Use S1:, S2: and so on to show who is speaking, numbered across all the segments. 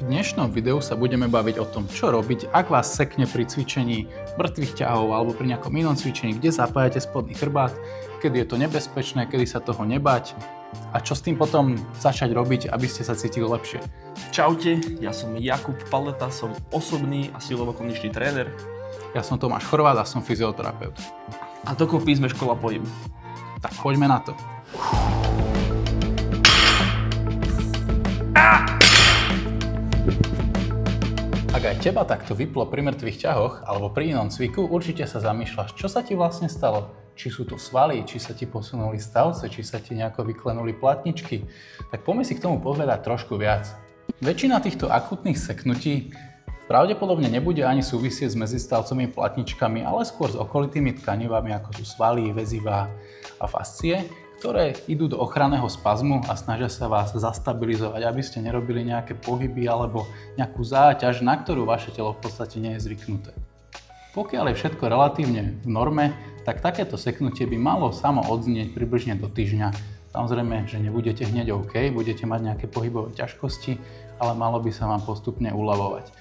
S1: V dnešnom videu sa budeme baviť o tom, čo robiť, ak vás sekne pri cvičení mŕtvych ťahov alebo pri nejakom inom cvičení, kde zapájate spodný chrbát, kedy je to nebezpečné, kedy sa toho nebať a čo s tým potom začať robiť, aby ste sa cítili lepšie.
S2: Čaute, ja som Jakub Paleta, som osobný a silovo-kondičný tréner.
S1: Ja som Tomáš Chorvát a som fyzioterapeut.
S2: A dokopy sme škola pohybu.
S1: Tak poďme na to. Ak aj teba takto vyplo pri mŕtvych ťahoch alebo pri inom cviku, určite sa zamýšľaš, čo sa ti vlastne stalo. Či sú to svaly, či sa ti posunuli stavce, či sa ti nejako vyklenuli platničky. Tak poďme si k tomu povedať trošku viac. Väčšina týchto akútnych seknutí pravdepodobne nebude ani súvisieť s medzistavcovými platničkami, ale skôr s okolitými tkanivami, ako sú svaly, väzivá a fascie, ktoré idú do ochranného spazmu a snažia sa vás zastabilizovať, aby ste nerobili nejaké pohyby alebo nejakú záťaž, na ktorú vaše telo v podstate nie je zvyknuté. Pokiaľ je všetko relatívne v norme, tak takéto seknutie by malo samo odznieť približne do týždňa. Samozrejme, že nebudete hneď OK, budete mať nejaké pohybové ťažkosti, ale malo by sa vám postupne uľavovať.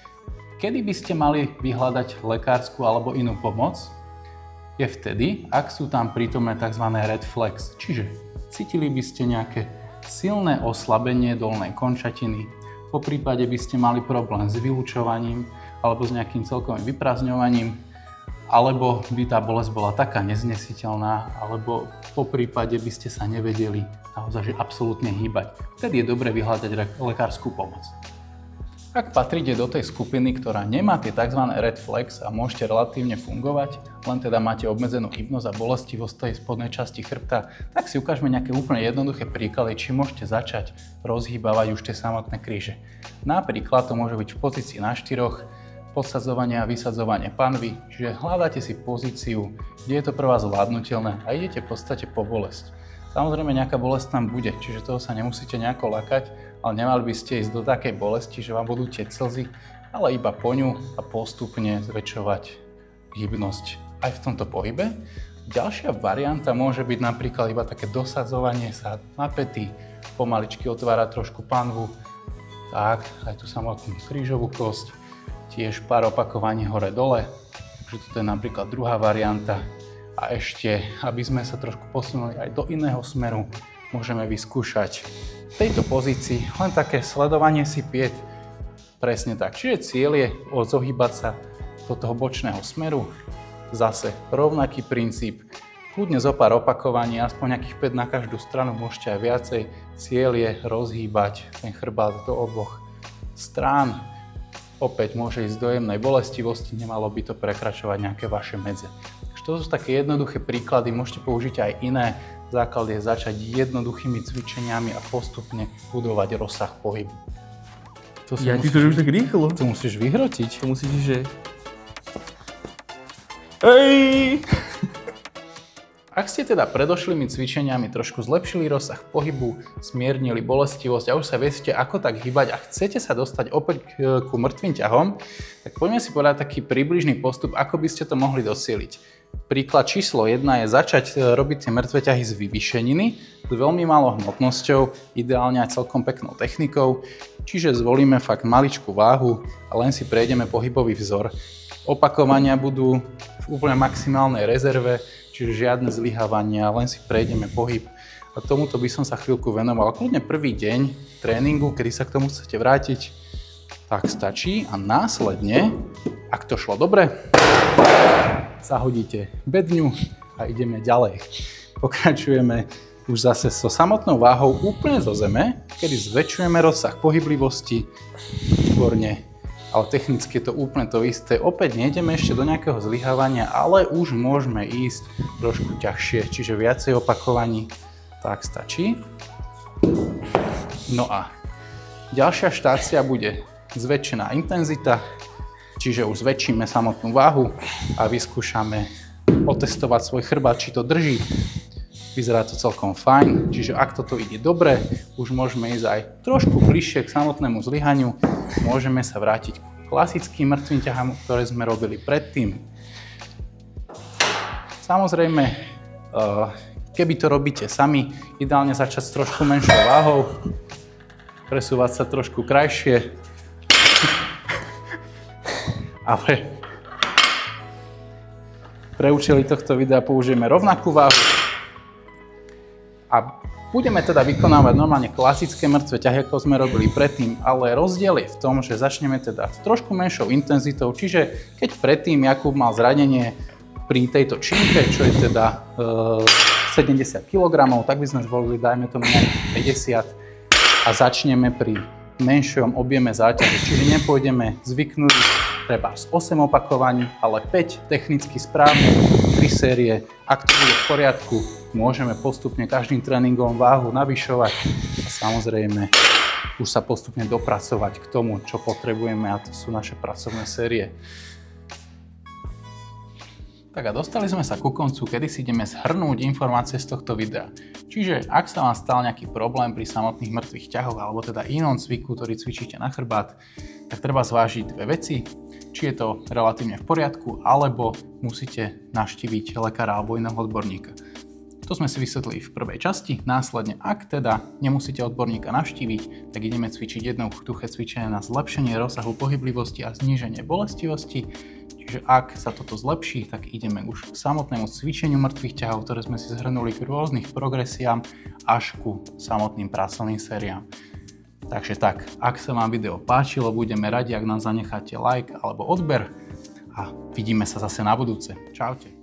S1: Kedy by ste mali vyhľadať lekársku alebo inú pomoc? Je vtedy, ak sú tam prítomné tzv. Red flags, čiže cítili by ste nejaké silné oslabenie dolnej končatiny, poprípade by ste mali problém s vylučovaním alebo s nejakým celkovým vyprázdňovaním, alebo by tá bolesť bola taká neznesiteľná, alebo poprípade by ste sa nevedeli naozaj že absolútne hýbať. Vtedy je dobre vyhľadať lekárskú pomoc. Ak patríte do tej skupiny, ktorá nemá tie tzv. Red flags a môžete relatívne fungovať, len teda máte obmedzenú hybnosť a bolestivosť tej spodnej časti chrbta, tak si ukážeme nejaké úplne jednoduché príklady, či môžete začať rozhýbavať už tie samotné kríže. Napríklad to môže byť v pozícii na štyroch, podsadzovanie a vysadzovanie panvy, čiže hľadáte si pozíciu, kde je to pre vás zvládnutelné a idete v podstate po bolesť. Samozrejme nejaká bolesť tam bude, čiže toho sa nemusíte nejako lakať, ale nemali by ste ísť do takej bolesti, že vám budú tiec slzy, ale iba po ňu a postupne zväčšovať hybnosť aj v tomto pohybe. Ďalšia varianta môže byť napríklad iba také dosadzovanie sa na päty, pomaličky otvárať trošku panvu, tak aj tú samotnú krížovú kosť, tiež pár opakovaní hore-dole, takže toto je napríklad druhá varianta. A ešte, aby sme sa trošku posunuli aj do iného smeru, môžeme vyskúšať v tejto pozícii len také sledovanie si piet. Presne tak. Čiže cieľ je zohýbať sa do toho bočného smeru. Zase rovnaký princíp. Kľudne zo pár opakovaní, aspoň nejakých 5 na každú stranu, môžete aj viacej. Cieľ je rozhýbať ten chrbát do oboch strán. Opäť môže ísť do jemnej bolestivosti, nemalo by to prekračovať nejaké vaše medze. To sú také jednoduché príklady, môžete použiť aj iné. Základ je začať jednoduchými cvičeniami a postupne budovať rozsah pohybu.
S2: Ty to robíš tak rýchlo.
S1: To musíš vyhrotiť.
S2: To musíš, že... Ej!
S1: Ak ste teda predošlými cvičeniami trošku zlepšili rozsah pohybu, zmiernili bolestivosť a už sa viete ako tak hýbať a chcete sa dostať opäť ku mŕtvým ťahom, tak poďme si povedať taký približný postup, ako by ste to mohli docieliť. Príklad číslo 1 je začať robiť tie mŕtve ťahy z vyvýšeniny s veľmi malou hmotnosťou, ideálne aj celkom peknou technikou, čiže zvolíme fakt maličkú váhu a len si prejdeme pohybový vzor. Opakovania budú v úplne maximálnej rezerve, čiže žiadne zlyhávania, len si prejdeme pohyb. A tomuto by som sa chvíľku venoval. Kľudne prvý deň tréningu, kedy sa k tomu chcete vrátiť, tak stačí a následne, ak to šlo dobre, zahodíte bedňu a ideme ďalej. Pokračujeme už zase so samotnou váhou úplne zo zeme, kedy zväčšujeme rozsah pohyblivosti, výborne. Ale technicky je to úplne to isté. Opäť nejdeme ešte do nejakého zlyhávania, ale už môžeme ísť trošku ťažšie, čiže viacej opakovaní, tak stačí. No a ďalšia štácia bude zväčšená intenzita, čiže už zväčšíme samotnú váhu a vyskúšame otestovať svoj chrbát, či to drží. Vyzerá to celkom fajn, čiže ak toto ide dobre, už môžeme ísť aj trošku bližšie k samotnému zlyhaniu. Môžeme sa vrátiť k klasickým mŕtvým ťahám, ktoré sme robili predtým. Samozrejme, keby to robíte sami, ideálne začať s trošku menšou váhou, presúvať sa trošku krajšie Ale pre účely tohto videa použijeme rovnakú váhu a budeme teda vykonávať normálne klasické mŕtve ťahy, ako sme robili predtým, ale rozdiel je v tom, že začneme teda s trošku menšou intenzitou, čiže keď predtým Jakub mal zranenie pri tejto činke, čo je teda 70 kg, tak by sme zvolili, dajme tomu 50 a začneme pri menšom objeme záťaže, čiže nepôjdeme zvyknúť treba z 8 opakovaní, ale 5 technicky správne, 3 série. Ak to bude v poriadku, môžeme postupne každým tréningom váhu navyšovať a samozrejme už sa postupne dopracovať k tomu, čo potrebujeme, a to sú naše pracovné série. Tak a dostali sme sa ku koncu, kedy si ideme zhrnúť informácie z tohto videa. Čiže ak sa vám stal nejaký problém pri samotných mŕtvych ťahoch alebo teda inom cviku, ktorý cvičíte na chrbát, tak treba zvážiť dve veci. Či je to relatívne v poriadku, alebo musíte navštíviť lekára alebo iného odborníka. To sme si vysvetlili v prvej časti. Následne, ak teda nemusíte odborníka navštíviť, tak ideme cvičiť jednoduché cvičenie na zlepšenie rozsahu pohyblivosti a zníženie bolestivosti. Čiže ak sa toto zlepší, tak ideme už k samotnému cvičeniu mŕtvych ťahov, ktoré sme si zhrnuli k rôznych progresiám až ku samotným pracovným sériám. Takže tak, ak sa vám video páčilo, budeme radi, ak nám zanecháte like alebo odber a vidíme sa zase na budúce. Čaute.